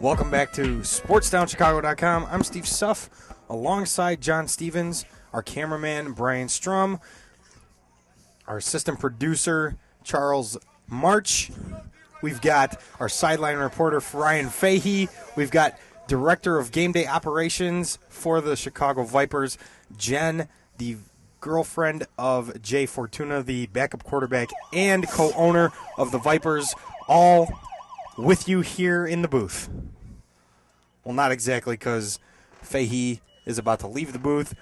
Welcome back to SportsDownChicago.com. I'm Steve Suff, alongside John Stevens, our cameraman Brian Strum, our assistant producer Charles March. We've got our sideline reporter Ryan Fahey. We've got director of game day operations for the Chicago Vipers, Jen, the girlfriend of Jay Fortuna, the backup quarterback and co-owner of the Vipers, all with you here in the booth. Well, not exactly, because Fahey is about to leave the booth,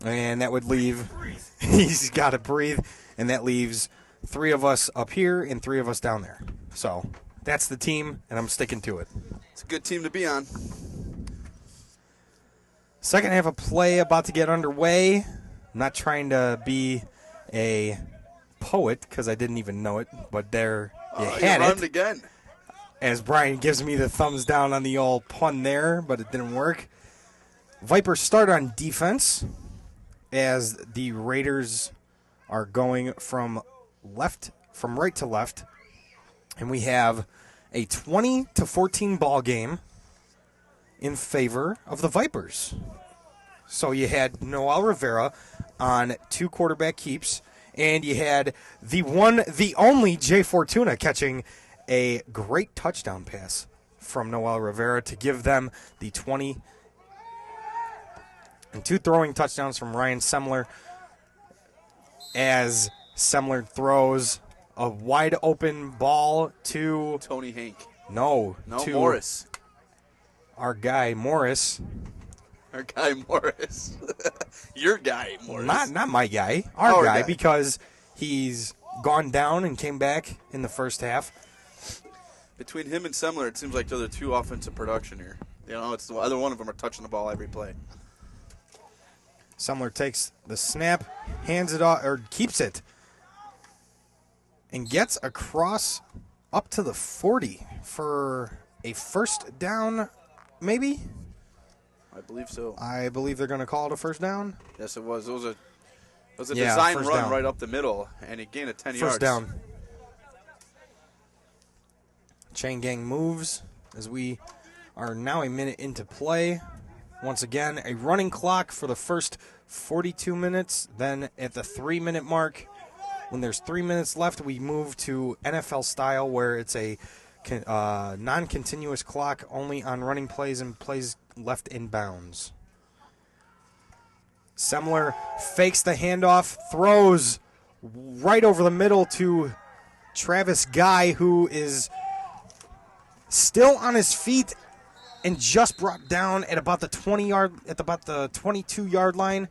and that would leave, he's got to breathe, and that leaves three of us up here and three of us down there. So that's the team, and I'm sticking to it. It's a good team to be on. Second half of play about to get underway. I'm not trying to be a poet, because I didn't even know it, but there you had it. Again. As Brian gives me the thumbs down on the old pun there, but it didn't work. Vipers start on defense as the Raiders are going from right to left. And we have a 20-14 ball game in favor of the Vipers. So you had Noel Rivera on 2 quarterback keeps, and you had the only Jay Fortuna catching a great touchdown pass from Noel Rivera to give them the 20, and 2 throwing touchdowns from Ryan Semler as Semler throws a wide open ball to Tony Hank. No, to Morris. Our guy Morris. Our guy Morris. Your guy Morris. Not my guy. Our guy, because he's gone down and came back in the first half. Between him and Semler, it seems like they're the 2 offensive production here. You know, it's either one of them are touching the ball every play. Semler takes the snap, hands it off, or keeps it, and gets across up to the 40 for a first down, maybe? I believe so. I believe they're going to call it a first down. Yes, it was. It was a design run down. Right up the middle, and he gained 10 yards. First down. Chain gang moves as we are now a minute into play. Once again, a running clock for the first 42 minutes. Then at the 3-minute mark, when there's 3 minutes left, we move to NFL style, where it's a non-continuous clock only on running plays and plays left in bounds. Semler fakes the handoff, throws right over the middle to Travis Guy, who is still on his feet and just brought down at about the 22-yard line.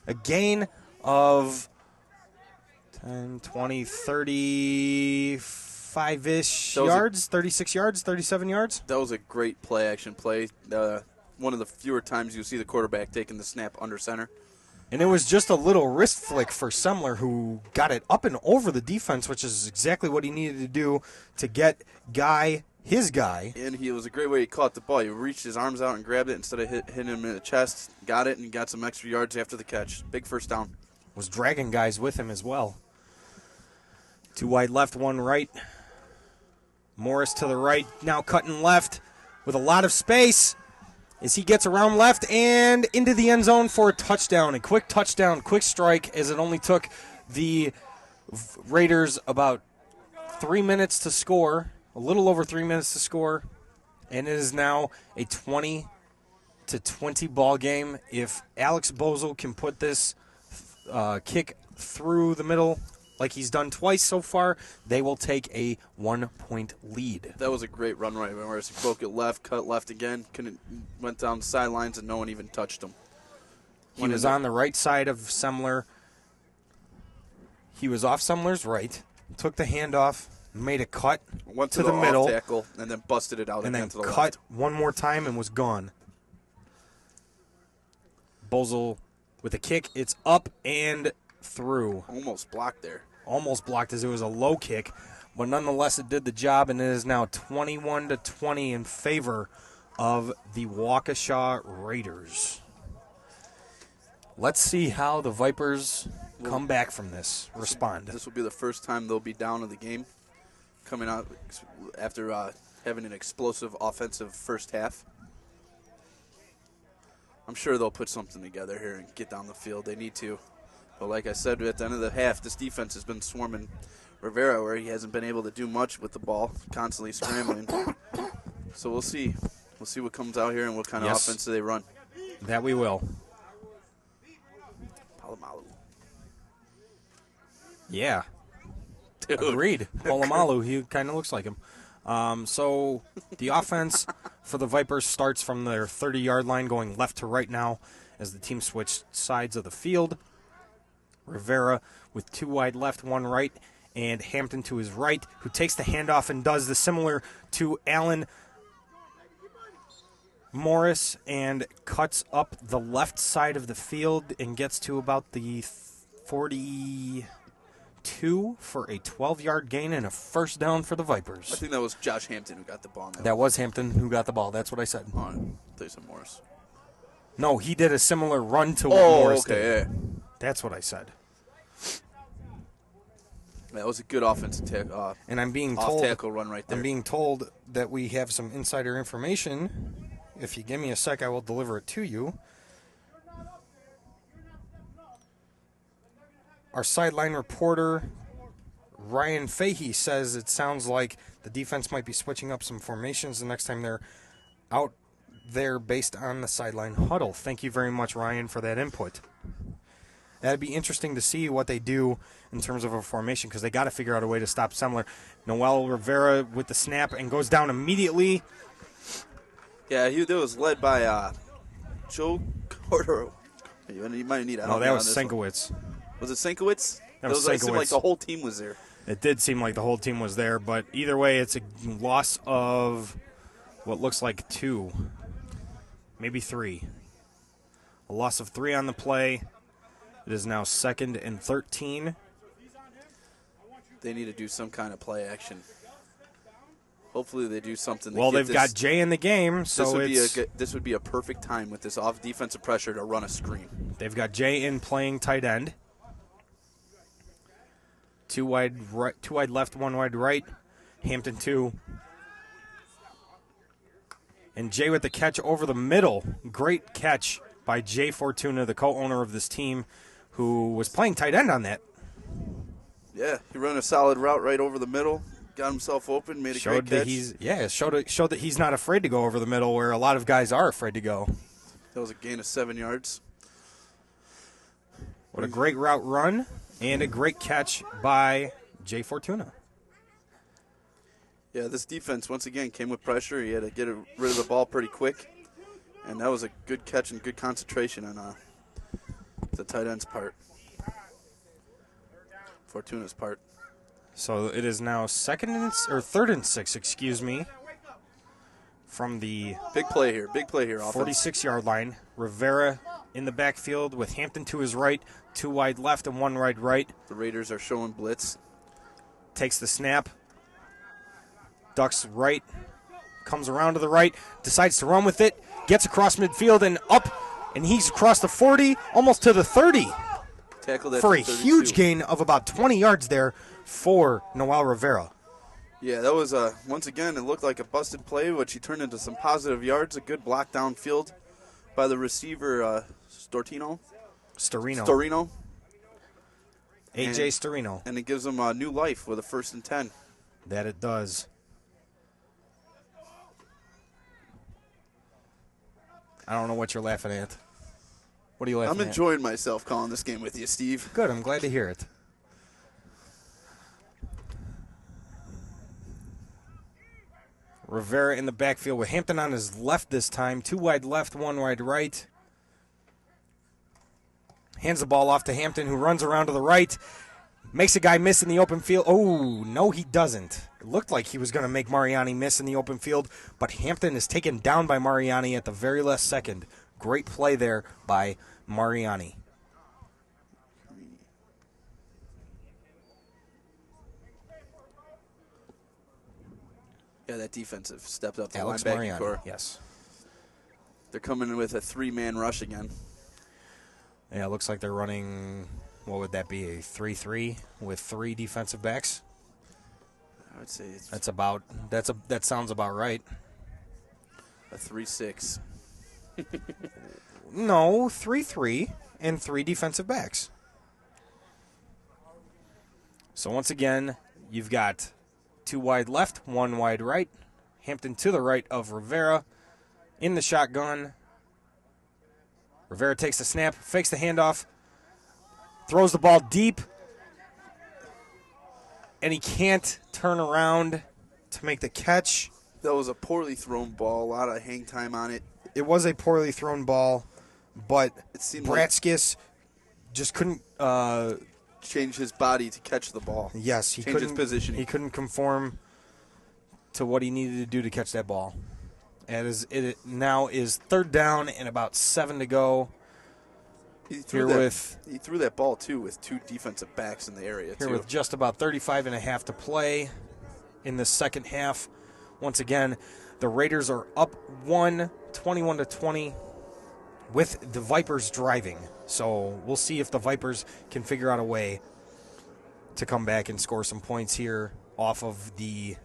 A gain of 10, 20, 35-ish yards, 36 yards, 37 yards. That was a great play-action play. One of the fewer times you see the quarterback taking the snap under center. And it was just a little wrist flick for Semler, who got it up and over the defense, which is exactly what he needed to do to get his guy. And it was a great way he caught the ball. He reached his arms out and grabbed it instead of hitting him in the chest. Got it and got some extra yards after the catch. Big first down. Was dragging guys with him as well. 2 wide left, 1 right. Morris to the right, now cutting left with a lot of space as he gets around left and into the end zone for a touchdown. A quick touchdown, quick strike, as it only took the Raiders about 3 minutes to score. A little over 3 minutes to score, and it is now a 20-20 ball game. If Alex Bozo can put this kick through the middle like he's done twice so far, they will take a 1-point lead. That was a great run right where he broke it left, cut left again, went down the sidelines, and no one even touched him. He was on the right side of Semler. He was off Semler's right, took the handoff, made a cut, went to the middle, tackle, and then busted it out and again then to the cut left. one more time and was gone. Bozel with a kick, it's up and through. Almost blocked there. Almost blocked as it was a low kick, but nonetheless it did the job, and it is now 21-20 in favor of the Waukesha Raiders. Let's see how the Vipers come back from this, respond. This will be the first time they'll be down in the game, coming out after having an explosive offensive first half. I'm sure they'll put something together here and get down the field. They need to. But like I said, at the end of the half, this defense has been swarming Rivera where he hasn't been able to do much with the ball, constantly scrambling. So we'll see. We'll see what comes out here and what kind of offense they run. That we will. Palomalu. Yeah. Dude. Agreed. Polamalu, he kind of looks like him. So the offense for the Vipers starts from their 30-yard line going left to right now as the team switched sides of the field. Rivera with 2 wide left, 1 right, and Hampton to his right, who takes the handoff and does the similar to Allen Morris and cuts up the left side of the field and gets to about the 42 for a 12-yard gain and a first down for the Vipers. I think that was Josh Hampton who got the ball. That was Hampton who got the ball. That's what I said. Oh, they said Morris. No, he did a similar run to what Morris okay, did. yeah. That's what I said. That was a good offensive And I'm being off told tackle run right there. I'm being told that we have some insider information. If you give me a sec, I will deliver it to you. Our sideline reporter, Ryan Fahey, says it sounds like the defense might be switching up some formations the next time they're out there based on the sideline huddle. Thank you very much, Ryan, for that input. That'd be interesting to see what they do in terms of a formation because they got to figure out a way to stop Semler. Noel Rivera with the snap and goes down immediately. Yeah, that was led by Joe Cordero. You might need a help. No, that was on this one. Sienkiewicz. Was it Sienkiewicz? That was It seemed like Sienkiewicz. the whole team was there. It did seem like the whole team was there, but either way, it's a loss of what looks like 2, maybe 3. A loss of 3 on the play. It is now 2nd and 13. They need to do some kind of play action. Hopefully they do something. Well, they've got Jay in the game, so this would be a perfect time with this off defensive pressure to run a screen. They've got Jay in playing tight end. 2 wide right, 2 wide left, 1 wide right. Hampton 2. And Jay with the catch over the middle. Great catch by Jay Fortuna, the co-owner of this team, who was playing tight end on that. Yeah, he ran a solid route right over the middle, got himself open, made a great catch. Showed that he's not afraid to go over the middle where a lot of guys are afraid to go. That was a gain of 7 yards. What a great route run and a great catch by Jay Fortuna. Yeah, this defense, once again, came with pressure. He had to get rid of the ball pretty quick. And that was a good catch and good concentration on the tight end's part. Fortuna's part. So it is now 3rd and 6, excuse me, from the Big play here, offense. 46-yard line. Rivera in the backfield with Hampton to his right, 2 wide left and 1 wide right. The Raiders are showing blitz. Takes the snap, ducks right, comes around to the right, decides to run with it, gets across midfield and up, and he's across the 40, almost to the 30. Tackled for a huge gain of about 20 yards there for Noel Rivera. Yeah, that was, once again, it looked like a busted play, which he turned into some positive yards. A good block downfield by the receiver, Storino. A.J. Storino. And it gives him new life with a 1st and 10. That it does. I don't know what you're laughing at. What are you laughing at? I'm enjoying myself calling this game with you, Steve. Good, I'm glad to hear it. Rivera in the backfield with Hampton on his left this time. 2 wide left, 1 wide right. Hands the ball off to Hampton, who runs around to the right. Makes a guy miss in the open field. Oh, no, he doesn't. It looked like he was going to make Mariani miss in the open field, but Hampton is taken down by Mariani at the very last second. Great play there by Mariani. Yeah, that defensive stepped up the Alex linebacking Mariani, core. yes. They're coming in with a 3-man rush again. Yeah, it looks like they're running, what would that be, a 3-3 with 3 defensive backs? I'd say it's that sounds about right. a 3-6. No, 3-3 and 3 defensive backs. So once again, you've got 2 wide left, 1 wide right. Hampton to the right of Rivera in the shotgun. Rivera takes the snap, fakes the handoff, throws the ball deep, and he can't turn around to make the catch. That was a poorly thrown ball, a lot of hang time on it. It was a poorly thrown ball, but It seemed Bratskis just couldn't. Change his body to catch the ball. Yes, he Change couldn't. his positioning. He couldn't conform to what he needed to do to catch that ball. It now is 3rd down and about 7 to go. He threw that ball too with 2 defensive backs in the area Here too. with just about 35 and a half to play in the second half. Once again, the Raiders are up 21-20, with the Vipers driving. So we'll see if the Vipers can figure out a way to come back and score some points here off of the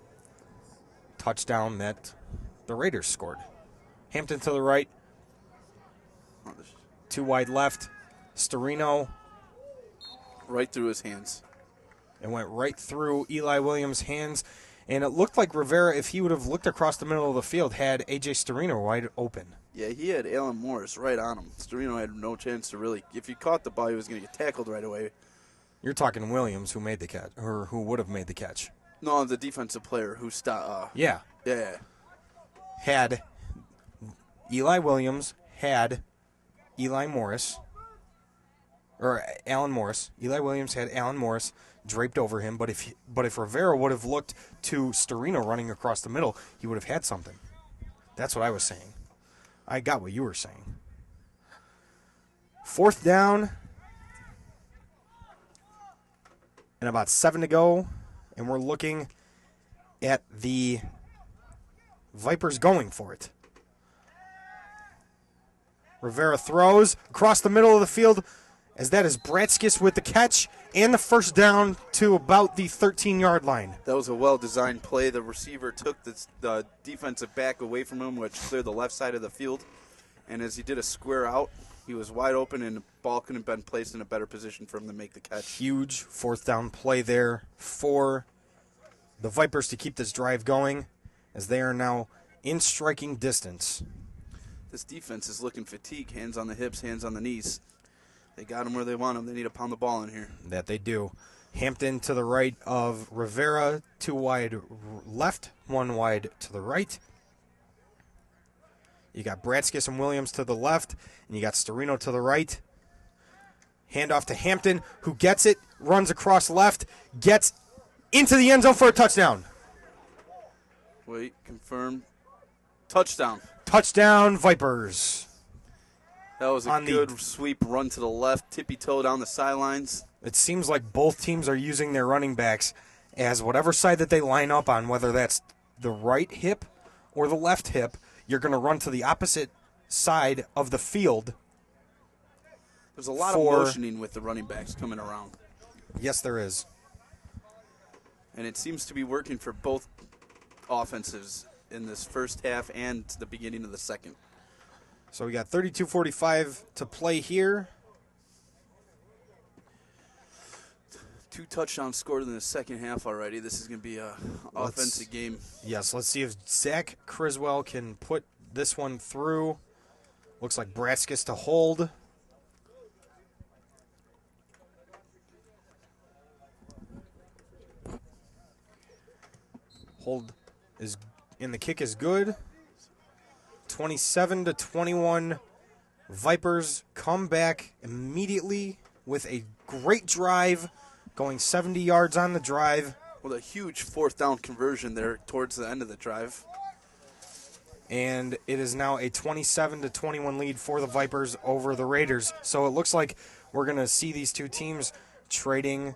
touchdown that the Raiders scored. Hampton to the right, 2 wide left. Storino. Right through his hands. It went right through Eli Williams' hands. And it looked like Rivera, if he would have looked across the middle of the field, had A.J. Storino wide open. Yeah, he had Alan Morris right on him. Storino had no chance to really. If he caught the ball, he was going to get tackled right away. You're talking Williams, who made the catch, or who would have made the catch. No, the defensive player who stopped. Yeah. Yeah. Had Eli Williams, had Eli Morris, or Alan Morris. Eli Williams had Alan Morris draped over him, but if Rivera would have looked to Storino running across the middle, he would have had something. That's what I was saying. I got what you were saying. 4th down and about 7 to go, and we're looking at the Vipers going for it. Rivera throws across the middle of the field, as that is Bratskis with the catch and the first down to about the 13-yard line. That was a well-designed play. The receiver took the defensive back away from him, which cleared the left side of the field. And as he did a square out, he was wide open, and the ball couldn't have been placed in a better position for him to make the catch. Huge 4th down play there for the Vipers to keep this drive going, as they are now in striking distance. This defense is looking fatigued. Hands on the hips, hands on the knees. They got them where they want them. They need to pound the ball in here. That they do. Hampton to the right of Rivera, 2 wide left, 1 wide to the right. You got Bratskis and Williams to the left, and you got Storino to the right. Handoff to Hampton, who gets it, runs across left, gets into the end zone for a touchdown. Wait, confirm. Touchdown. Touchdown, Vipers. That was a good sweep run to the left, tippy-toe down the sidelines. It seems like both teams are using their running backs as whatever side that they line up on, whether that's the right hip or the left hip, you're going to run to the opposite side of the field. There's a lot of motioning with the running backs coming around. Yes, there is. And it seems to be working for both offenses in this first half and the beginning of the second. So we got 32:45 to play here. 2 touchdowns scored in the second half already. This is going to be an offensive game. Yes, let's see if Zach Criswell can put this one through. Looks like Bratskis to hold. Hold is, and the kick is good. 27-21. Vipers come back immediately with a great drive, going 70 yards on the drive. With a huge 4th down conversion there towards the end of the drive. And it is now a 27-21 lead for the Vipers over the Raiders. So it looks like we're going to see these two teams trading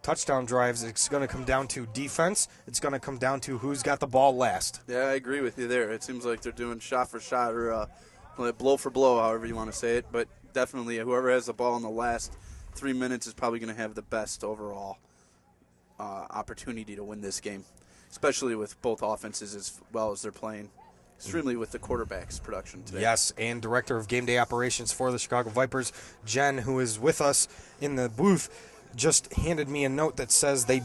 touchdown drives. It's going to come down to defense. It's going to come down to who's got the ball last. Yeah, I agree with you there. It seems like they're doing shot for shot or blow for blow, however you want to say it. But definitely whoever has the ball in the last 3 minutes is probably going to have the best overall opportunity to win this game. especially with both offenses as well as they're playing. Extremely with the quarterback's production today. Yes, and Director of Game Day Operations for the Chicago Vipers, Jen, who is with us in the booth, just handed me a note that says the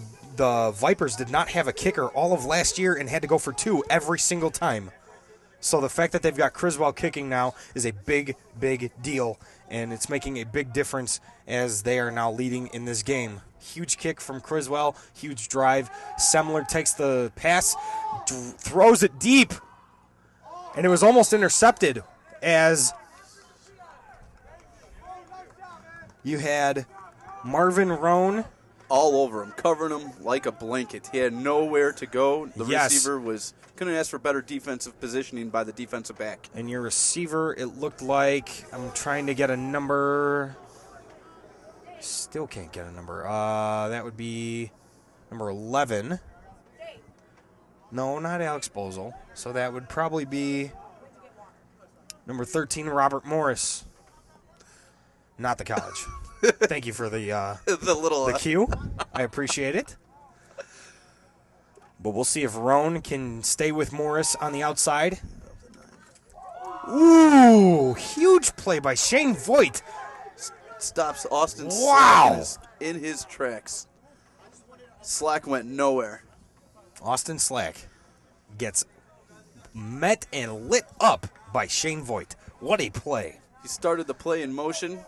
Vipers did not have a kicker all of last year and had to go for 2 every single time. So the fact that they've got Criswell kicking now is a big, big deal, and it's making a big difference as they are now leading in this game. Huge kick from Criswell, huge drive. Semler takes the pass, throws it deep, and it was almost intercepted as you had Marvin Roan all over him, covering him like a blanket. He had nowhere to go. The receiver couldn't ask for better defensive positioning by the defensive back. And your receiver, it looked like, I'm trying to get a number. Still can't get a number. That would be number 11. No, not Alex Bozel. So that would probably be number 13, Robert Morris. Not the college. Thank you for the cue. I appreciate it. But we'll see if Roan can stay with Morris on the outside. Ooh, huge play by Shane Voigt. Stops Austin Wow. Slack in his tracks. Slack went nowhere. Austin Slack gets met and lit up by Shane Voigt. What a play. He started the play in motion.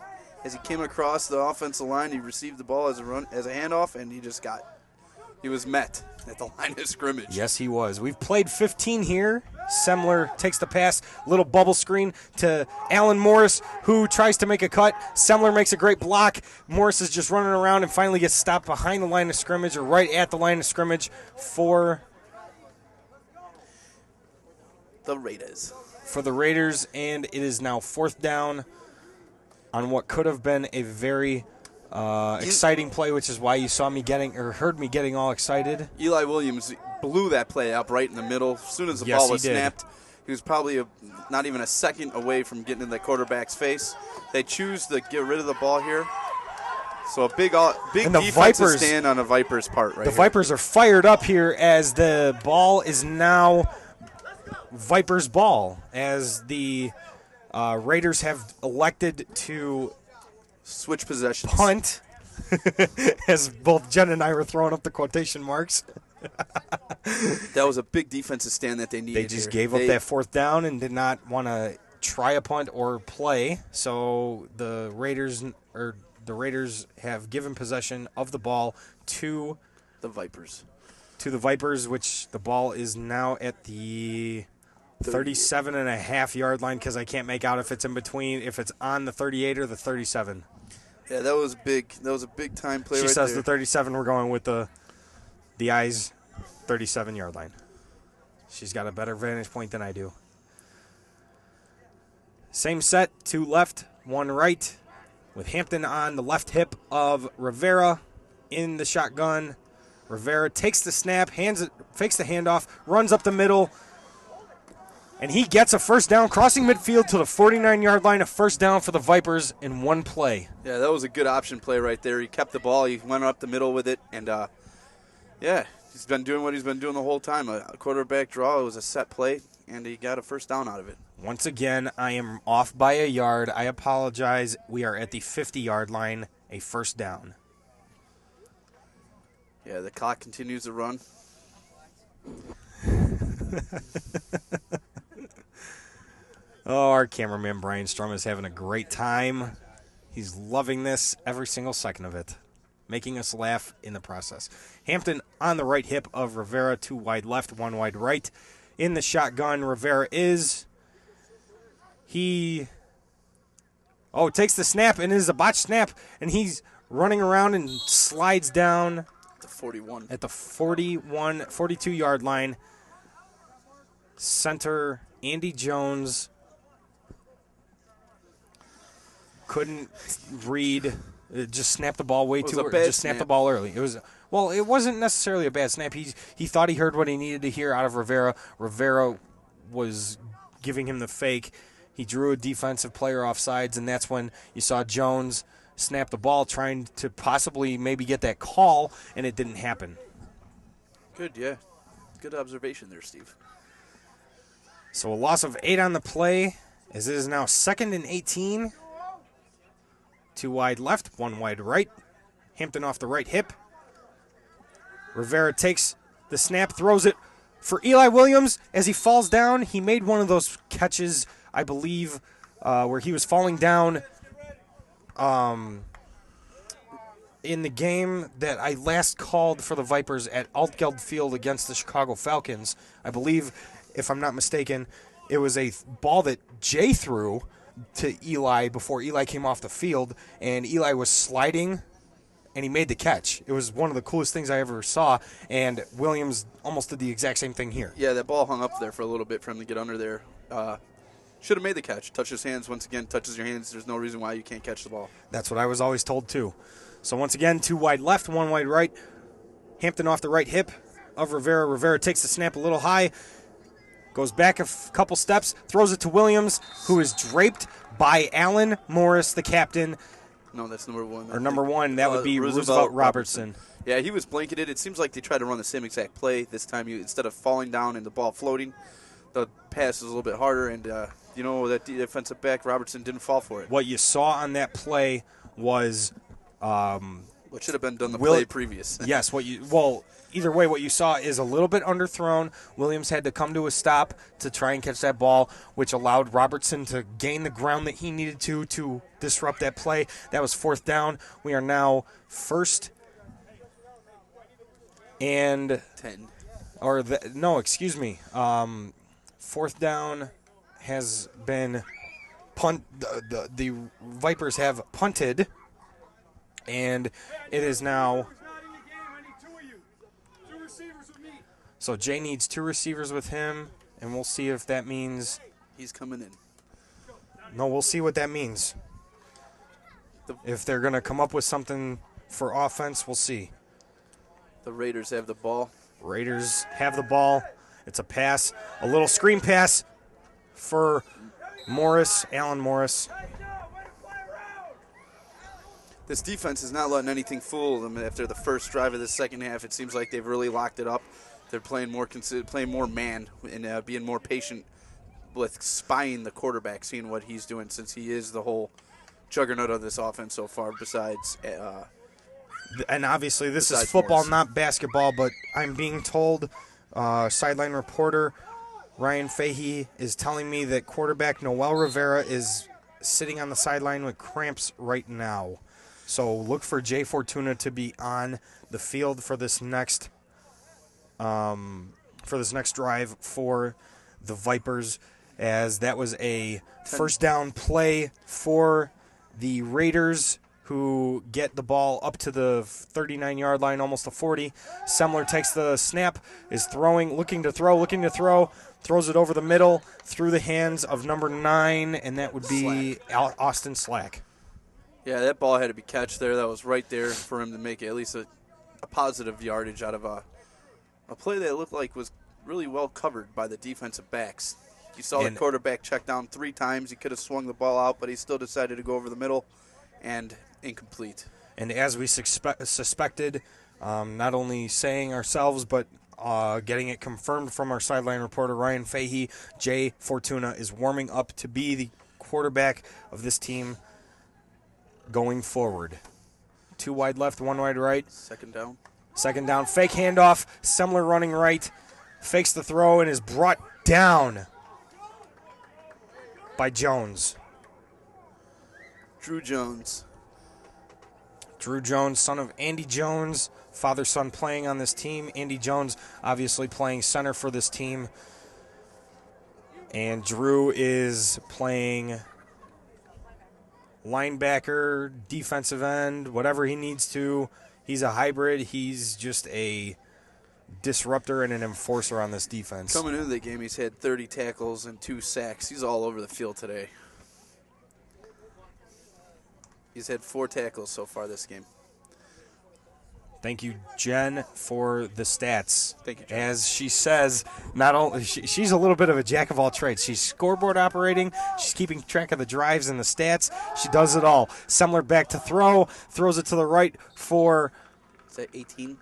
As he came across the offensive line, he received the ball as a handoff, and he was met at the line of scrimmage. Yes, he was. We've played 15 here. Semler takes the pass, little bubble screen to Alan Morris, who tries to make a cut. Semler makes a great block. Morris is just running around and finally gets stopped behind the line of scrimmage, or right at the line of scrimmage for the Raiders. And it is now 4th down on what could have been a very exciting play, which is why you saw me heard me getting all excited. Eli Williams blew that play up right in the middle. As soon as the ball was snapped, he was probably not even a second away from getting in the quarterback's face. They choose to get rid of the ball here. So a big defensive stand on a Vipers part right here. The Vipers are fired up here as the ball is now Vipers ball, as the Raiders have elected to switch possessions. Punt, as both Jen and I were throwing up the quotation marks. That was a big defensive stand that they needed. They just gave up that 4th down and did not want to try a punt or play. So the Raiders have given possession of the ball to the Vipers. Which the ball is now at the 37.5 yard line, because I can't make out if it's in between, if it's on the 38 or the 37. Yeah, that was big. That was a big time play. She right says there. the 37. We're going with the eyes 37 yard line. She's got a better vantage point than I do. Same set, 2 left, 1 right, with Hampton on the left hip of Rivera in the shotgun. Rivera takes the snap, fakes the handoff, runs up the middle, and he gets a 1st down, crossing midfield to the 49-yard line, a 1st down for the Vipers in 1 play. Yeah, that was a good option play right there. He kept the ball. He went up the middle with it, and, he's been doing what he's been doing the whole time. A quarterback draw. It was a set play, and he got a 1st down out of it. Once again, I am off by a yard. I apologize. We are at the 50-yard line, a 1st down. Yeah, the clock continues to run. Oh, our cameraman Brian Strum is having a great time. He's loving this, every single second of it, making us laugh in the process. Hampton on the right hip of Rivera, 2 wide left, 1 wide right. In the shotgun, Rivera takes the snap, and it is a botched snap, and he's running around and slides down at the 42-yard line. Center Andy Jones couldn't read. It just snapped the ball way too early. Just snapped the ball early. It wasn't necessarily a bad snap. He thought he heard what he needed to hear out of Rivera. Rivera was giving him the fake. He drew a defensive player off sides, and that's when you saw Jones snap the ball, trying to possibly maybe get that call, and it didn't happen. Good, yeah. Good observation there, Steve. So a loss of 8 on the play, as it is now 2nd and 18. 2 wide left, 1 wide right. Hampton off the right hip. Rivera takes the snap, throws it for Eli Williams. As he falls down, he made one of those catches, I believe, where he was falling down in the game that I last called for the Vipers at Altgeld Field against the Chicago Falcons. I believe, if I'm not mistaken, it was a ball that Jay threw to Eli before Eli came off the field, and Eli was sliding, and he made the catch. It was one of the coolest things I ever saw, and Williams almost did the exact same thing here. Yeah, that ball hung up there for a little bit for him to get under there. Should have made the catch. Touch his hands once again. Touches your hands. There's no reason why you can't catch the ball. That's what I was always told, too. So once again, 2 wide left, 1 wide right. Hampton off the right hip of Rivera. Rivera takes the snap a little high, goes back a couple steps, throws it to Williams, who is draped by Alan Morris, the captain. No, that's number 1. Or number 1, that would be Roosevelt Robertson. Yeah, he was blanketed. It seems like they tried to run the same exact play. This time, instead of falling down and the ball floating, the pass is a little bit harder, and that defensive back, Robertson, didn't fall for it. What you saw on that play was what should have been done the play previous. Yes, either way, what you saw is a little bit underthrown. Williams had to come to a stop to try and catch that ball, which allowed Robertson to gain the ground that he needed to disrupt that play. That was 4th down. We are now 1st and 10. Excuse me. 4th down has been the Vipers have punted, and it is now. So Jay needs 2 receivers with him, and we'll see if that means he's coming in. No, we'll see what that means. If they're going to come up with something for offense, we'll see. The Raiders have the ball. Raiders have the ball. It's a pass, a little screen pass for Morris, Alan Morris. This defense is not letting anything fool them after the first drive of the second half. It seems like they've really locked it up. They're playing more man and being more patient with spying the quarterback, seeing what he's doing, since he is the whole juggernaut of this offense so far, besides and obviously this is football, Morris. Not basketball, but I'm being told, sideline reporter Ryan Fahey is telling me that quarterback Noel Rivera is sitting on the sideline with cramps right now. So look for Jay Fortuna to be on the field for this next drive for the Vipers, as that was a first down play for the Raiders, who get the ball up to the 39-yard line, almost the 40. Semler takes the snap, is throwing, looking to throw, throws it over the middle, through the hands of number 9, and that would be Austin Slack. Yeah, that ball had to be catched there. That was right there for him to make at least a positive yardage out of a play that looked like was really well covered by the defensive backs. You saw the quarterback check down 3 times. He could have swung the ball out, but he still decided to go over the middle, and incomplete. And as we suspected, not only saying ourselves, but getting it confirmed from our sideline reporter, Ryan Fahey, Jay Fortuna is warming up to be the quarterback of this team going forward. 2 wide left, 1 wide right. Second down, fake handoff. Semler running right, fakes the throw, and is brought down by Jones. Drew Jones, son of Andy Jones, father-son playing on this team. Andy Jones obviously playing center for this team. And Drew is playing linebacker, defensive end, whatever he needs to. He's a hybrid. He's just a disruptor and an enforcer on this defense. Coming into the game, he's had 30 tackles and 2 sacks. He's all over the field today. He's had 4 tackles so far this game. Thank you, Jen, for the stats. Thank you, Jen. As she says, not only she's a little bit of a jack of all trades. She's scoreboard operating. She's keeping track of the drives and the stats. She does it all. Semler back to throw. Throws it to the right for... Is that 18?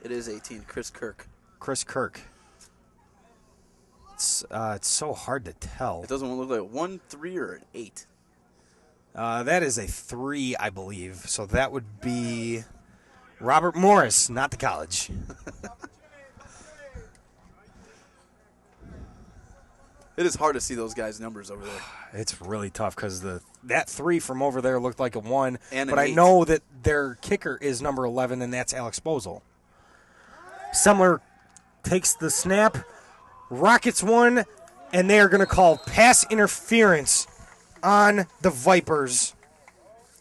It is 18. Chris Kirk. Chris Kirk. It's so hard to tell. It doesn't look like a 1, 3, or an 8. That is a 3, I believe. So that would be Robert Morris, not the college. It is hard to see those guys' numbers over there. It's really tough because that 3 from over there looked like a 1. And but an I 8. know that their kicker is number 11, and that's Alex Bozell. Semler takes the snap, rockets one, and they are going to call pass interference on the Vipers.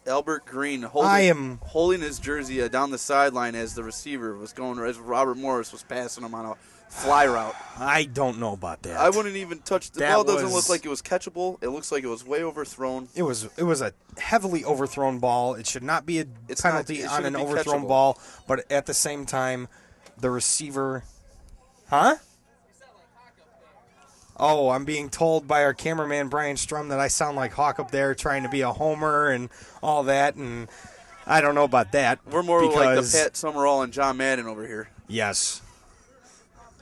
Albert Green holding his jersey down the sideline as the receiver was going, as Robert Morris was passing him on a fly route. I don't know about that. I wouldn't even touch the ball. Doesn't look like it was catchable. It looks like it was way overthrown. It was a heavily overthrown ball. It should not be a penalty on an overthrown catchable ball, but at the same time, the receiver, huh? Oh, I'm being told by our cameraman Brian Strum that I sound like Hawk up there trying to be a homer and all that, and I don't know about that. We're more like the Pat Summerall and John Madden over here. Yes.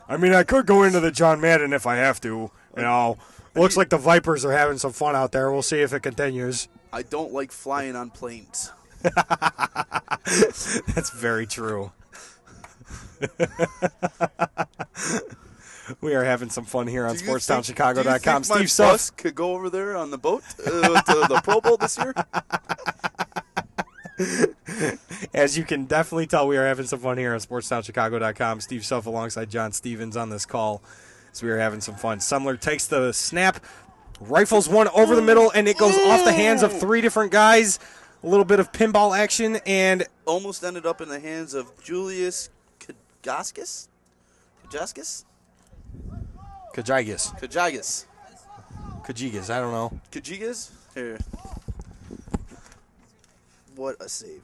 I mean, I could go into the John Madden if I have to. You know, looks like the Vipers are having some fun out there. We'll see if it continues. I don't like flying on planes. That's very true. We are having some fun here on SportsTownChicago.com. Steve Suss could go over there on the boat to the Pro Bowl this year. As you can definitely tell, we are having some fun here on SportsTownChicago.com. Steve Suff alongside John Stevens on this call. So we are having some fun. Semler takes the snap, rifles one over the middle, and it goes off the hands of 3 different guys. A little bit of pinball action, and almost ended up in the hands of Julius Kajaskis. Kajigas, I don't know. Kajigas? Here. What a save.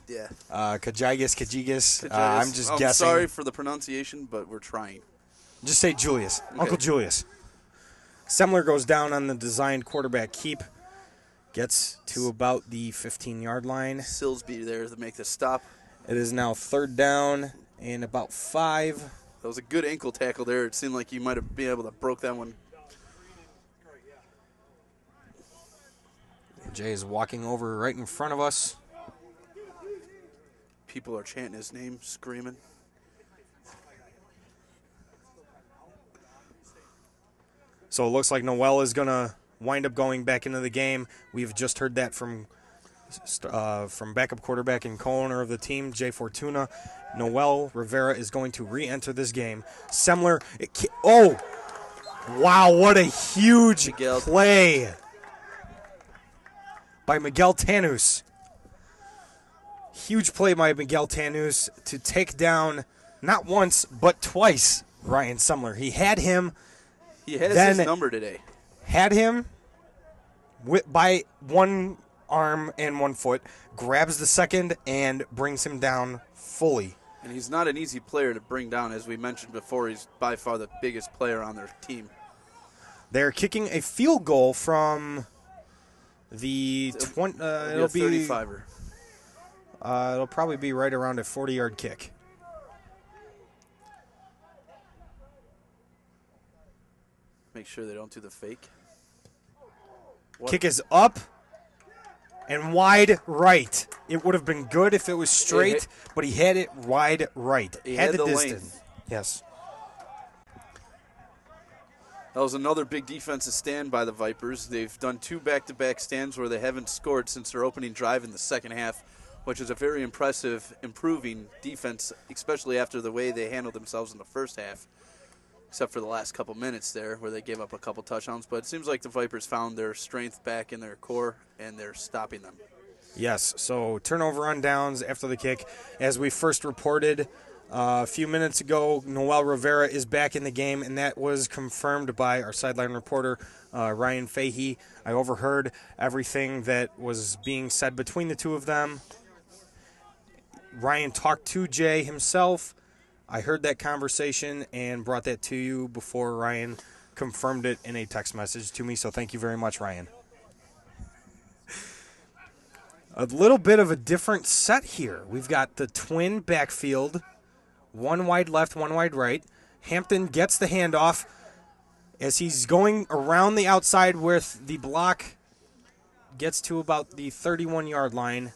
Yeah. Kajigas. I'm just guessing. I'm sorry for the pronunciation, but we're trying. Just say Julius. Okay. Uncle Julius. Semler goes down on the designed quarterback keep. Gets to about the 15-yard line. Silsby there to make the stop. It is now 3rd down and about 5. That was a good ankle tackle there. It seemed like you might have been able to broke that one. Jay is walking over right in front of us. People are chanting his name, screaming. So it looks like Noel is going to wind up going back into the game. We've just heard that from backup quarterback and co-owner of the team, Jay Fortuna. Noel Rivera is going to re-enter this game. Semler, wow, what a huge play by Miguel Tanus. Huge play by Miguel Tanus to take down not once but twice Ryan Semler. He had him. He has his number today. Had him by one arm and one foot, grabs the second, and brings him down fully. And he's not an easy player to bring down. As we mentioned before, he's by far the biggest player on their team. They're kicking a field goal from the 20. It'll be 35er. It'll probably be right around a 40-yard kick. Make sure they don't do the fake. Kick is up and wide right. It would have been good if it was straight, but he had it wide right. He had the distance. length. Yes. That was another big defensive stand by the Vipers. They've done 2 back-to-back stands where they haven't scored since their opening drive in the second half, which is a very impressive, improving defense, especially after the way they handled themselves in the first half, except for the last couple minutes there where they gave up a couple touchdowns. But it seems like the Vipers found their strength back in their core, and they're stopping them. Yes, so turnover on downs after the kick. As we first reported a few minutes ago, Noel Rivera is back in the game, and that was confirmed by our sideline reporter, Ryan Fahey. I overheard everything that was being said between the two of them. Ryan talked to Jay himself. I heard that conversation and brought that to you before Ryan confirmed it in a text message to me, so thank you very much, Ryan. A little bit of a different set here. We've got the twin backfield One wide left, one wide right. Hampton gets the handoff as he's going around the outside with the block. Gets to about the 31-yard line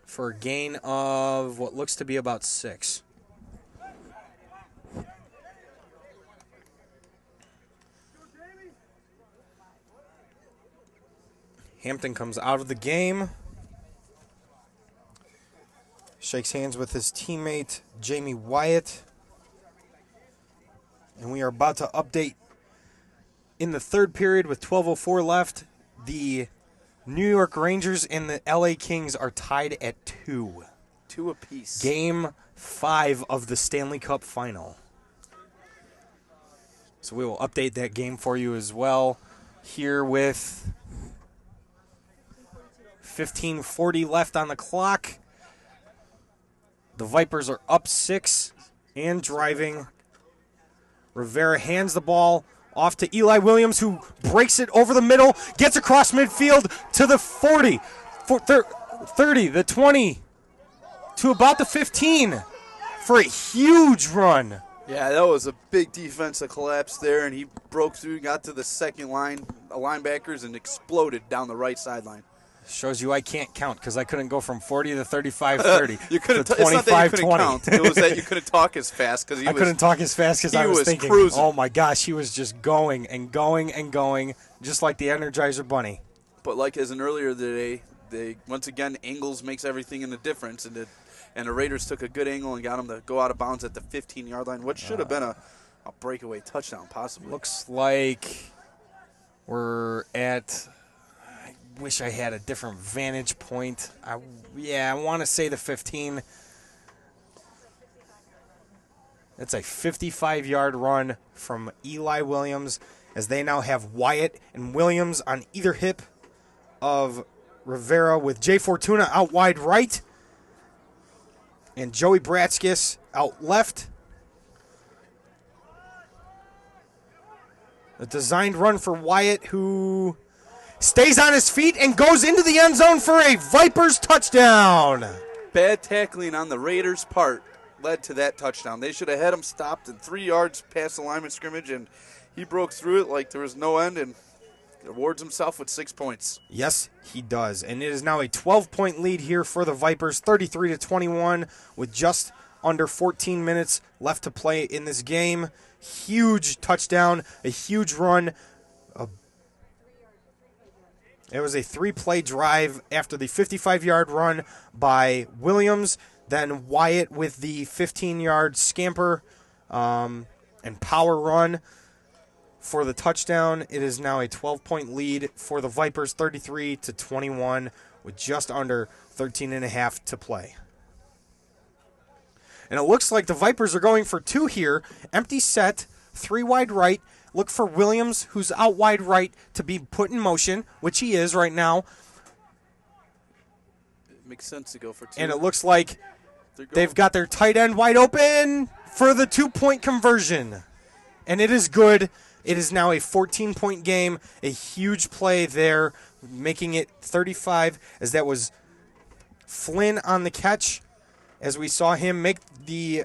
for a gain of what looks to be about 6. Hampton comes out of the game. Shakes hands with his teammate, Jamie Wyatt. And we are about to update in the third period with 12:04 left. The New York Rangers and the LA Kings are tied at 2. 2 apiece. Game 5 of the Stanley Cup Final. So we will update that game for you as well here with 15:40 left on the clock. The Vipers are up 6 and driving. Rivera hands the ball off to Eli Williams, who breaks it over the middle, gets across midfield to the 40, 30, the 20, to about the 15 for a huge run. Yeah, that was a big defensive collapse there, and he broke through, got to the second line, linebackers, and exploded down the right sideline. Shows you I can't count because I couldn't go from 40 to 35, 30 You couldn't. to It's not that you 25, couldn't 20. count. It was that you couldn't talk as fast because I couldn't talk as fast because I was thinking, cruising. oh my gosh, he was just going and going and going, just like the Energizer Bunny. But like as in earlier today, they once again angles makes everything in the difference, and the Raiders took a good angle and got him to go out of bounds at the 15-yard line, which should have been a breakaway touchdown possibly. Looks like we're at. I wish I had a different vantage point. I want to say the 15. It's a 55-yard run from Eli Williams as they now have Wyatt and Williams on either hip of Rivera with Jay Fortuna out wide right and Joey Bratskis out left. A designed run for Wyatt, who stays on his feet and goes into the end zone for a Vipers touchdown. Bad tackling on the Raiders' part led to that touchdown. They should have had him stopped at 3 yards past the line of scrimmage, and he broke through it like there was no end and awards himself with 6 points. Yes, he does. And it is now a 12-point lead here for the Vipers, 33-21, with just under 14 minutes left to play in this game. Huge touchdown, a huge run. It was a 3-play drive after the 55-yard run by Williams, then Wyatt with the 15-yard scamper and power run for the touchdown. It is now a 12-point lead for the Vipers, 33-21, with just under 13.5 to play. And it looks like the Vipers are going for 2 here. Empty set, 3 wide right. Look for Williams, who's out wide right, to be put in motion, which he is right now. It makes sense to go for 2. And it looks like they've got their tight end wide open for the 2-point conversion. And it is good. It is now a 14-point game, a huge play there, making it 35, as that was Flynn on the catch, as we saw him make the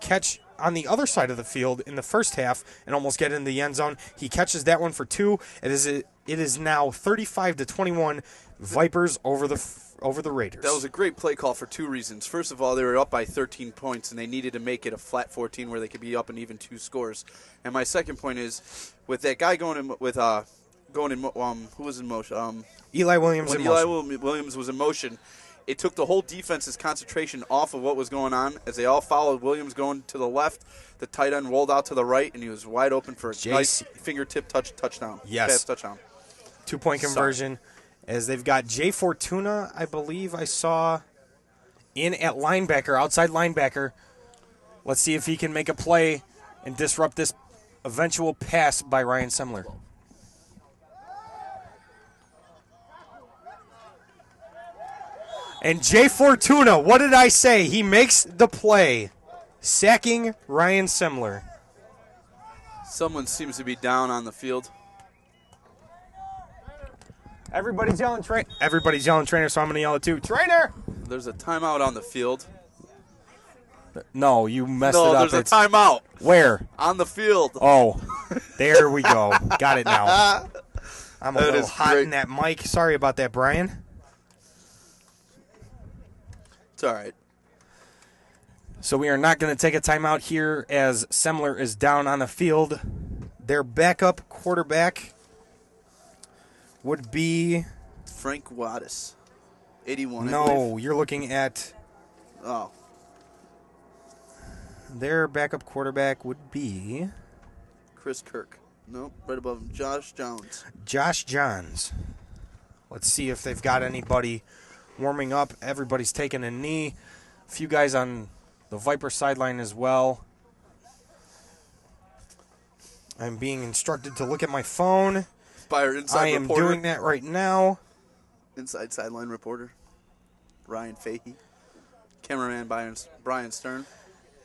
catch on the other side of the field in the first half and almost get in the end zone. He catches that one for 2. It is now 35-21, Vipers over the Raiders. That was a great play call for 2 reasons. First of all, they were up by 13 points, and they needed to make it a flat 14 where they could be up in even 2 scores. And my second point is, with that guy who was in motion? Eli Williams when in Eli motion. Williams was in motion, it took the whole defense's concentration off of what was going on as they all followed Williams going to the left. The tight end rolled out to the right, and he was wide open for a nice fingertip touchdown. Yes. Pass touchdown. 2-point conversion. As they've got Jay Fortuna, I believe I saw, in at linebacker, outside linebacker. Let's see if he can make a play and disrupt this eventual pass by Ryan Semler. And Jay Fortuna, what did I say? He makes the play, sacking Ryan Semler. Someone seems to be down on the field. Everybody's yelling trainer, so I'm going to yell it too. Trainer! There's a timeout on the field. No, you messed No, it up. there's a timeout Where? on the field. Oh, there we go. Got it now. I'm a That little is hot great. in that mic. Sorry about that, Brian. It's all right. So we are not going to take a timeout here as Semler is down on the field. Their backup quarterback would be... Frank Wattis, 81. I No, believe. you're looking at... Oh, Their backup quarterback would be Chris Kirk. Nope, right above him. Josh Jones. Josh Johns. Let's see if they've got anybody warming up. Everybody's taking a knee. A few guys on the Viper sideline as well. I'm being instructed to look at my phone. By our inside I am reporter. doing that right now. Inside sideline reporter, Ryan Fahey. Cameraman Brian Stern.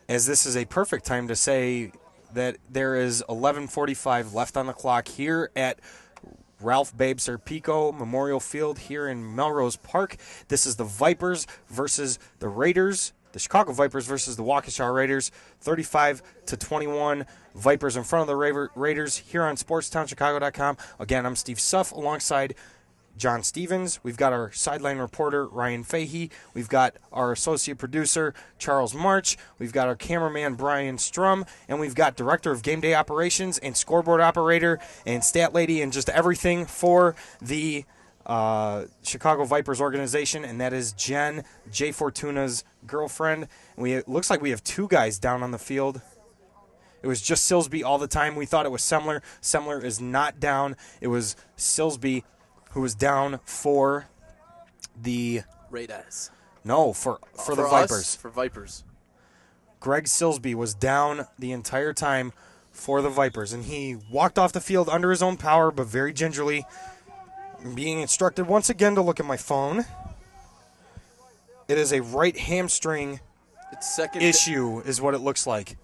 As this is a perfect time to say that there is 11:45 left on the clock here at Ralph Babe Serpico Memorial Field here in Melrose Park. This is the Vipers versus the Raiders. The Chicago Vipers versus the Waukesha Raiders. 35-21. Vipers in front of the Raiders here on SportsTownChicago.com. Again, I'm Steve Suff alongside John Stevens. We've got our sideline reporter, Ryan Fahey. We've got our associate producer, Charles March. We've got our cameraman, Brian Strum. And we've got director of game day operations and scoreboard operator and stat lady and just everything for the Chicago Vipers organization, and that is Jen, Jay Fortuna's girlfriend. And it looks like we have two guys down on the field. It was just Silsby all the time. We thought it was Semler. Semler is not down. It was Silsby who was down for the... Raiders. No, for the us? Vipers. For Vipers. Greg Silsby was down the entire time for the Vipers, and he walked off the field under his own power, but very gingerly. I'm being instructed once again to look at my phone. It is a right hamstring It's second issue, is what it looks like.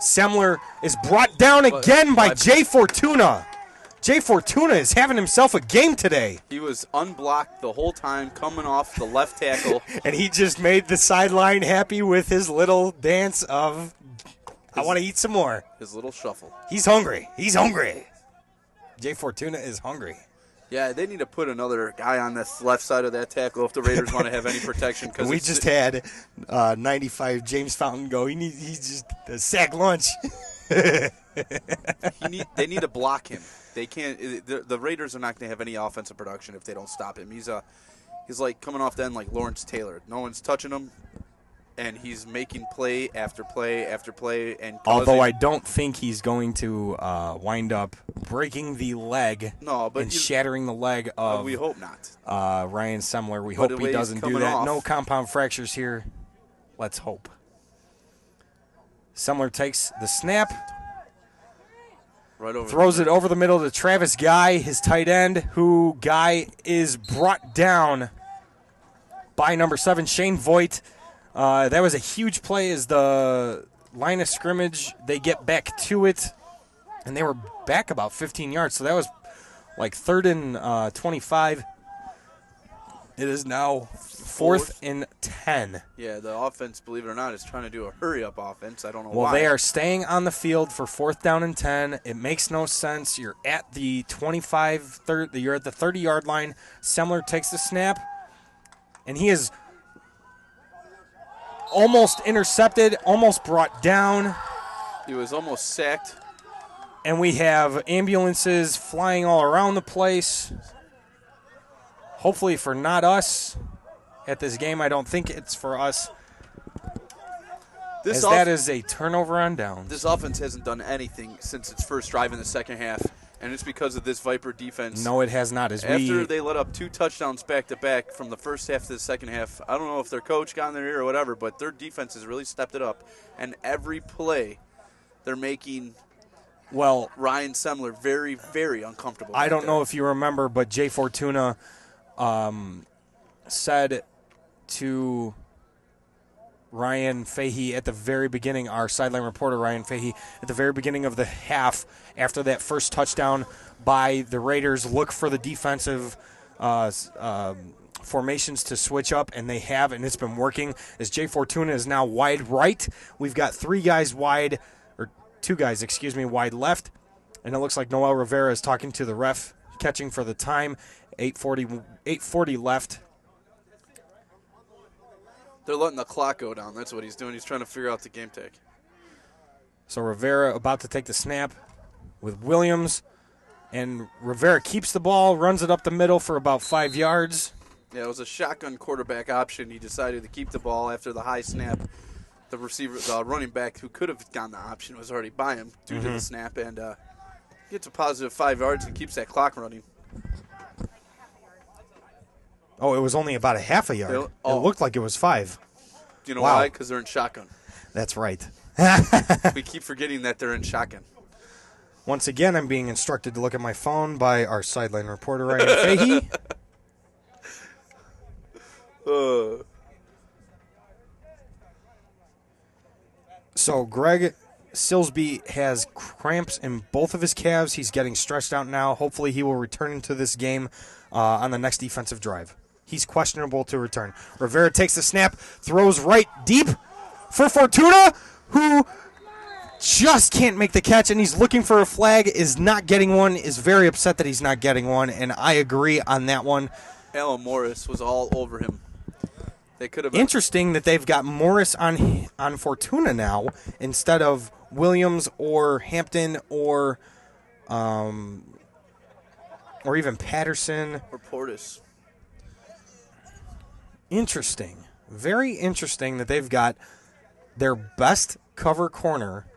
Semler is brought down again by Jay Fortuna. Jay Fortuna is having himself a game today. He was unblocked the whole time coming off the left tackle. And he just made the sideline happy with his little dance of, I want to eat some more. His little shuffle. He's hungry. He's hungry. Jay Fortuna is hungry. Yeah, they need to put another guy on this left side of that tackle if the Raiders want to have any protection. Cause We just had 95 James Fountain go. He's just a sack lunch. they need to block him. They can't. The Raiders are not going to have any offensive production if they don't stop him. He's like coming off then like Lawrence Taylor. No one's touching him, and he's making play after play after play. And Although I don't think he's going to wind up breaking the leg and shattering the leg of we hope not. Ryan Semler. We But hope the he way he's doesn't do coming that. off- No compound fractures here. Let's hope. Semler takes the snap, Right over. throws it over the middle to Travis Guy, his tight end, who Guy is brought down by number 7, Shane Voigt. That was a huge play as the line of scrimmage, they get back to it, and they were back about 15 yards, so that was like 3rd and 25. It is now 4th and 10. Yeah, the offense, believe it or not, is trying to do a hurry-up offense. I don't know Well, why. they are staying on the field for 4th down and 10. It makes no sense. You're at the 25, you're at the 30-yard line. Semler takes the snap, and he is almost intercepted, almost brought down. He was almost sacked. And we have ambulances flying all around the place. Hopefully for not us at this game. I don't think it's for us. That is a turnover on downs. This offense hasn't done anything since its first drive in the second half, and it's because of this Viper defense. No, it has not. After they let up 2 touchdowns back-to-back from the first half to the second half, I don't know if their coach got in their ear or whatever, but their defense has really stepped it up. And every play, they're making Ryan Semler very, very uncomfortable. I don't know if you remember, but Jay Fortuna said to Ryan Fahey at the very beginning, our sideline reporter Ryan Fahey, at the very beginning of the half, after that first touchdown by the Raiders, look for the defensive formations to switch up, and they have, and it's been working, as Jay Fortuna is now wide right. We've got two guys, wide left, and it looks like Noel Rivera is talking to the ref, catching for the time, 8:40 left. They're letting the clock go down. That's what he's doing. He's trying to figure out the game tag. So Rivera about to take the snap with Williams, and Rivera keeps the ball, runs it up the middle for about 5 yards. Yeah, it was a shotgun quarterback option. He decided to keep the ball after the high snap. The running back who could have gotten the option was already by him due to the snap, and gets a positive 5 yards and keeps that clock running. Oh, it was only about a half a yard. It looked like it was 5. Do you know why? Because they're in shotgun. That's right. We keep forgetting that they're in shotgun. Once again, I'm being instructed to look at my phone by our sideline reporter, Ryan Fahey. So Greg Silsby has cramps in both of his calves. He's getting stretched out now. Hopefully he will return into this game on the next defensive drive. He's questionable to return. Rivera takes the snap, throws right deep for Fortuna, who just can't make the catch, and he's looking for a flag, is not getting one, is very upset that he's not getting one, and I agree on that one. Alan Morris was all over him. They could have been. Interesting that they've got Morris on Fortuna now instead of Williams or Hampton or even Patterson or Portis. Interesting. Very interesting that they've got their best cover corner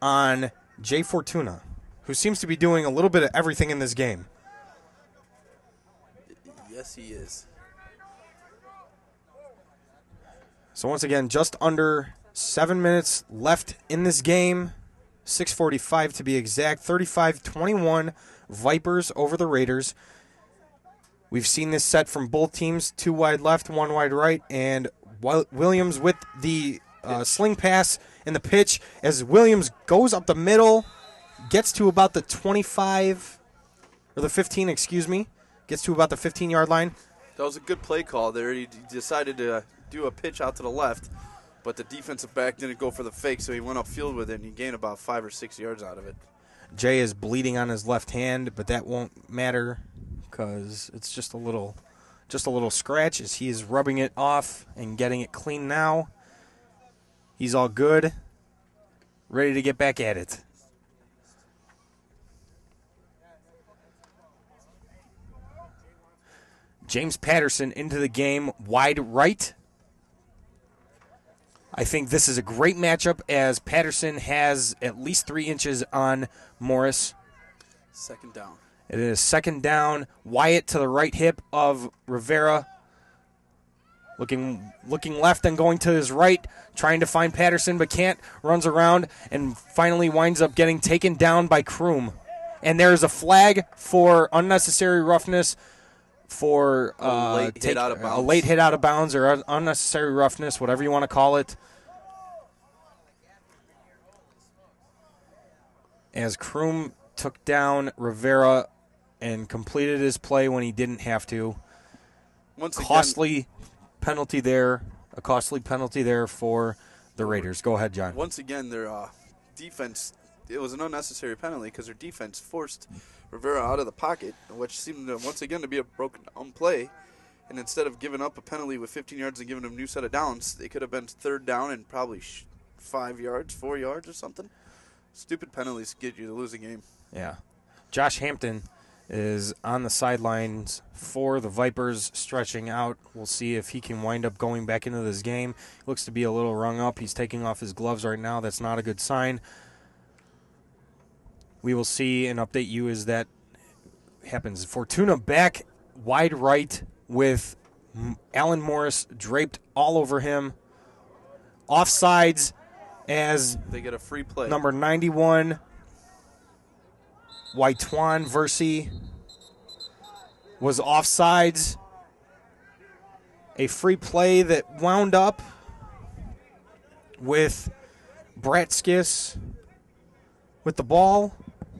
on Jay Fortuna, who seems to be doing a little bit of everything in this game. Yes, he is. So once again, just under 7 minutes left in this game. 6:45 to be exact. 35-21 Vipers over the Raiders. We've seen this set from both teams, 2 wide left, 1 wide right, and Williams with the sling pass in the pitch as Williams goes up the middle, gets to about the 25, or the 15, gets to about the 15-yard line. That was a good play call there. He decided to do a pitch out to the left, but the defensive back didn't go for the fake, so he went upfield with it, and he gained about 5 or 6 yards out of it. Jay is bleeding on his left hand, but that won't matter because it's just a little scratch as he is rubbing it off and getting it clean now. He's all good, ready to get back at it. James Patterson into the game, wide right. I think this is a great matchup as Patterson has at least 3 inches on Morris. Second down. It is second down. Wyatt to the right hip of Rivera. Looking left and going to his right, trying to find Patterson but can't. Runs around and finally winds up getting taken down by Kroom. And there is a flag for unnecessary roughness for a late hit out of bounds or unnecessary roughness, whatever you want to call it. As Kroom took down Rivera and completed his play when he didn't have to. A costly penalty there for the Raiders. Go ahead, John. Once again, their defense, it was an unnecessary penalty because their defense forced Rivera out of the pocket, which seemed to, once again to be a broken down play. And instead of giving up a penalty with 15 yards and giving them a new set of downs, it could have been third down and probably 5 yards, 4 yards or something. Stupid penalties get you to lose a game. Yeah. Josh Hampton is on the sidelines for the Vipers, stretching out. We'll see if he can wind up going back into this game. Looks to be a little rung up. He's taking off his gloves right now. That's not a good sign. We will see and update you as that happens. Fortuna back wide right with Alan Morris draped all over him. Offsides as they get a free play. Number 91, Waitwan Versi, was offsides. A free play that wound up with Bratskis with the ball,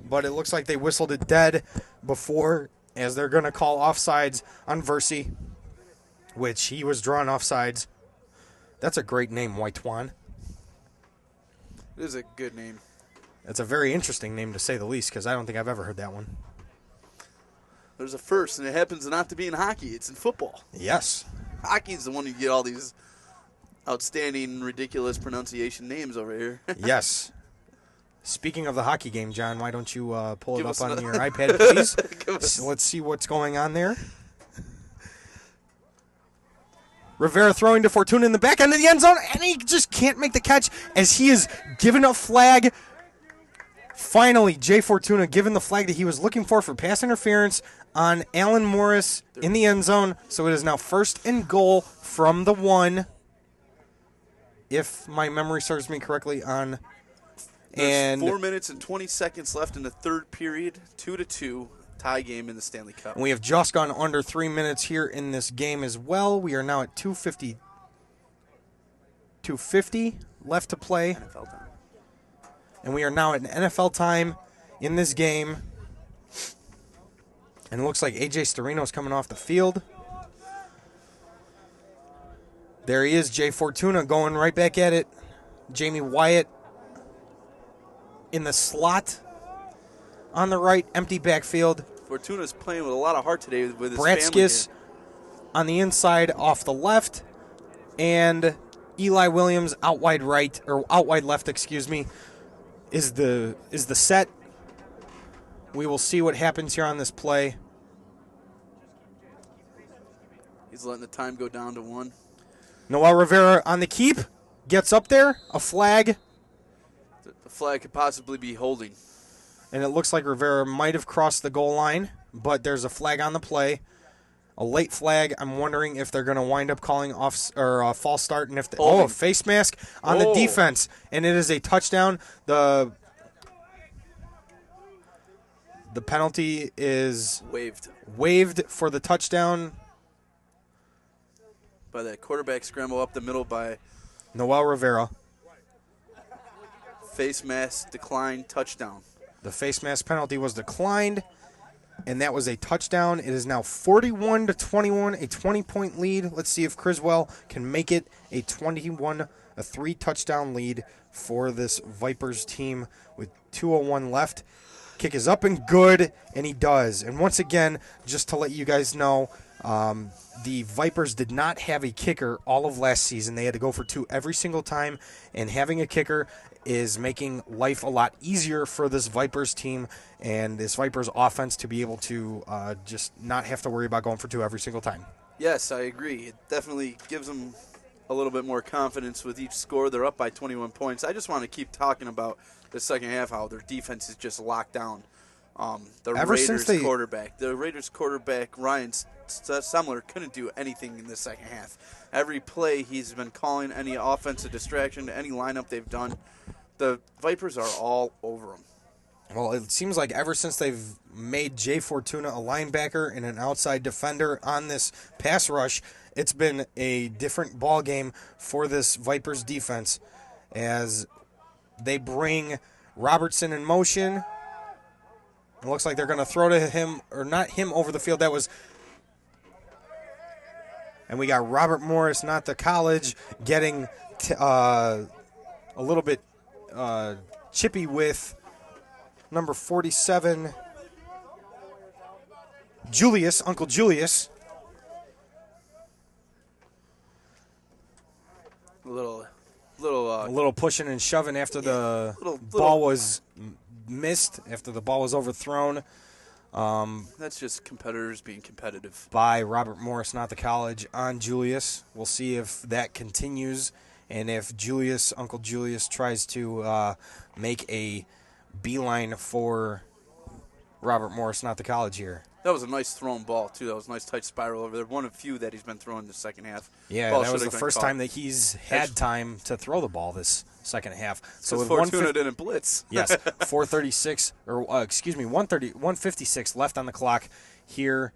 but it looks like they whistled it dead before, as they're going to call offsides on Versi. which he was drawn offsides. That's a great name, Whitewan. It is a good name. It's a very interesting name, to say the least, because I don't think I've ever heard that one. There's a first, and it happens not to be in hockey. It's in football. Yes. Hockey's the one you get all these outstanding, ridiculous pronunciation names over here. Yes. Speaking of the hockey game, John, why don't you pull it Give up us on another- your iPad, please? Give us- Let's see what's going on there. Rivera throwing to Fortuna in the back end of the end zone, and he just can't make the catch as he is given a flag. Finally, Jay Fortuna given the flag that he was looking for pass interference on Alan Morris in the end zone. So it is now 1st and goal from the 1, if my memory serves me correctly, on... There's 4 minutes and 20 seconds left in the third period, 2-2, tie game in the Stanley Cup. And we have just gone under 3 minutes here in this game as well. We are now at 2:50 left to play. NFL time. And we are now at an NFL time in this game. And it looks like A.J. Storino is coming off the field. There he is, Jay Fortuna going right back at it. Jamie Wyatt in the slot on the right, empty backfield. Fortuna's playing with a lot of heart today with his Bratskis family on the inside off the left, and Eli Williams out wide right, or out wide left, excuse me, is the set. We will see what happens here on this play. He's letting the time go down to 1. Noel Rivera on the keep, gets up there, a flag, The flag could possibly be holding. and it looks like Rivera might have crossed the goal line, but there's a flag on the play. A late flag. I'm wondering if they're going to wind up calling off or a false start, and if a face mask on the defense, and it is a touchdown. The penalty is waived for the touchdown. By that quarterback scramble up the middle by Noel Rivera. face mask decline touchdown. The face mask penalty was declined, and that was a touchdown. It is now 41-21, a 20-point lead. Let's see if Criswell can make it a 3-touchdown lead for this Vipers team with 2:01 left. Kick is up and good, and he does. And once again, just to let you guys know, the Vipers did not have a kicker all of last season. They had to go for 2 every single time, and having a kicker is making life a lot easier for this Vipers team and this Vipers offense to be able to just not have to worry about going for 2 every single time. Yes, I agree. It definitely gives them a little bit more confidence with each score. They're up by 21 points. I just want to keep talking about the second half, how their defense is just locked down. The Raiders quarterback, Ryan Semler, couldn't do anything in the second half. Every play he's been calling, any offensive distraction, any lineup they've done, the Vipers are all over them. Well, it seems like ever since they've made Jay Fortuna a linebacker and an outside defender on this pass rush, it's been a different ball game for this Vipers defense as they bring Robertson in motion. It looks like they're going to throw to him, or not him, over the field. And we got Robert Morris, not the college, getting a little bit chippy with number 47, Julius, Uncle Julius. A little A little pushing and shoving after the ball was missed, after the ball was overthrown. That's just competitors being competitive. By Robert Morris, not the college, on Julius. We'll see if that continues and if Uncle Julius, tries to make a beeline for Robert Morris, not the college here. That was a nice thrown ball, too. That was a nice tight spiral over there. One of few that he's been throwing in the second half. Yeah, Ball that was the been first caught. time that he's had time to throw the ball this second half. So with Fortuna didn't blitz. Yes, 156 left on the clock here.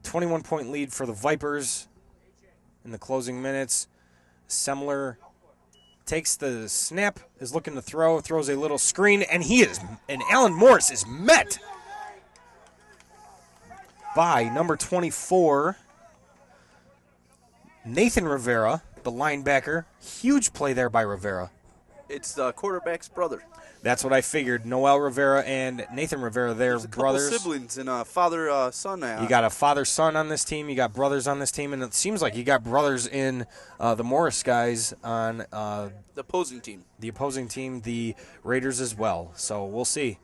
21-point lead for the Vipers in the closing minutes. Semler takes the snap, is looking to throws a little screen, and Alan Morris is met by number 24, Nathan Rivera, the linebacker. Huge play there by Rivera. It's the quarterback's brother. That's what I figured. Noel Rivera and Nathan Rivera, they're There's a couple brothers. siblings and a father-son now. You got a father-son on this team. You got brothers on this team. And it seems like you got brothers in the Morris guys on the opposing team. The opposing team, the Raiders as well. So we'll see.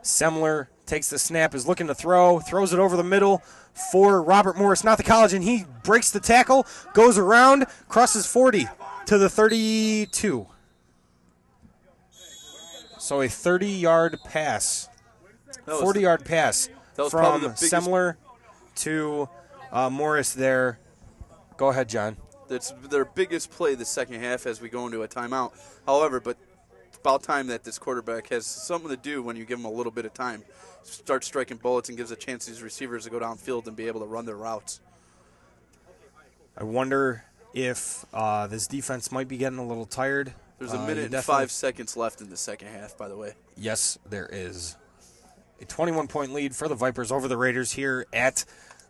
Semler takes the snap, is looking to throw, throws it over the middle for Robert Morris, not the college, and he breaks the tackle, goes around, crosses 40 to the 32. So a 30-yard pass, 40-yard pass from Semler to Morris there. Go ahead, John. That's their biggest play the second half as we go into a timeout. However, but it's about time that this quarterback has something to do when you give him a little bit of time. Starts striking bullets and gives a chance to these receivers to go downfield and be able to run their routes. I wonder if this defense might be getting a little tired. There's a minute and 5 seconds left in the second half, by the way. Yes, there is. A 21-point lead for the Vipers over the Raiders here at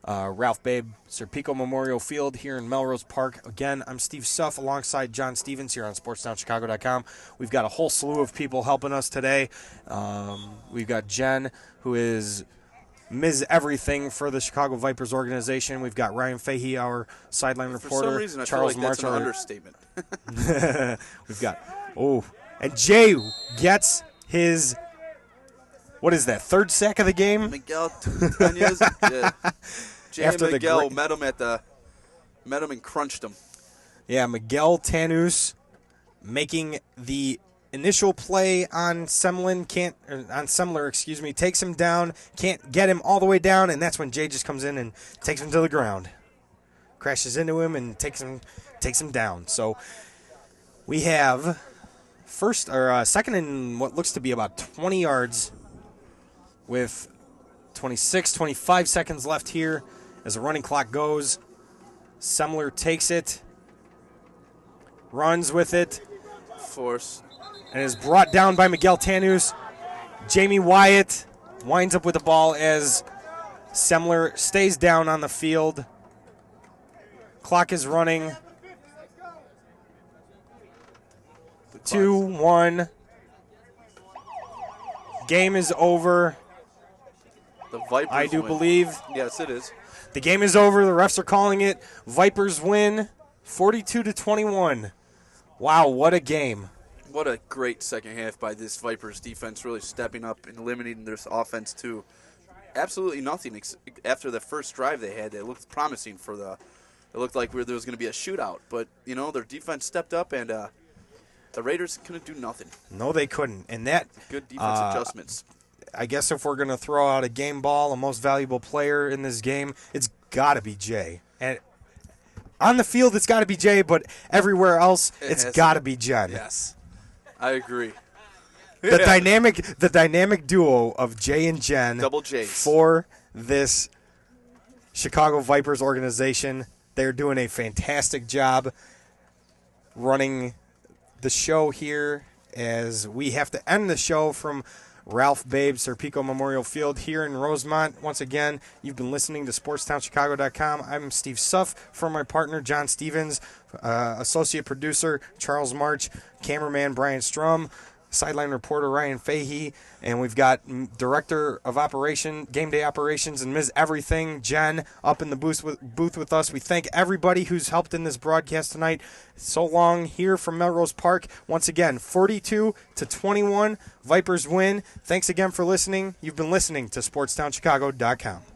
Ralph Babe Serpico Memorial Field here in Melrose Park. Again, I'm Steve Suff alongside John Stevens here on SportsTownChicago.com. We've got a whole slew of people helping us today. We've got Jen, who is Ms. Everything for the Chicago Vipers organization. We've got Ryan Fahey, our sideline reporter. For some reason, I Charles feel like that's March, an understatement. We've got, and Jay gets his, what is that, third sack of the game? Miguel Tanez, yeah. Jay After Miguel met him and crunched him. Yeah, Miguel Tanus making the initial play on Semler, takes him down, can't get him all the way down, and that's when Jay just comes in and takes him to the ground. Crashes into him and takes him down. So we have second and what looks to be about 20 yards with 25 seconds left here as the running clock goes. Semler takes it, runs with it, force, and is brought down by Miguel Tanus. Jamie Wyatt winds up with the ball as Semler stays down on the field. Clock is running. 2-1. Game is over. The Vipers I do win. believe. Yes, it is. The game is over. The refs are calling it. Vipers win 42-21. Wow, what a game. What a great second half by this Vipers defense, really stepping up and limiting their offense to absolutely nothing after the first drive they had. It looked promising it looked like there was going to be a shootout, but their defense stepped up and the Raiders couldn't do nothing. No, they couldn't. And that good defense adjustments. I guess if we're going to throw out a game ball, a most valuable player in this game, it's got to be Jay. And on the field, it's got to be Jay, but everywhere else, it's got to be Jen. Yes, I agree. The dynamic duo of Jay and Jen, double J's, for this Chicago Vipers organization. They're doing a fantastic job running the show here as we have to end the show from Ralph Babe Serpico Memorial Field here in Rosemont. Once again, you've been listening to SportsTownChicago.com. I'm Steve Suff for my partner, John Stevens, associate producer, Charles March, cameraman, Brian Strum, sideline reporter, Ryan Fahey, and we've got director of game day operations, and Ms. Everything, Jen, up in the booth with us. We thank everybody who's helped in this broadcast tonight. So long here from Melrose Park. Once again, 42-21, Vipers win. Thanks again for listening. You've been listening to SportsTownChicago.com.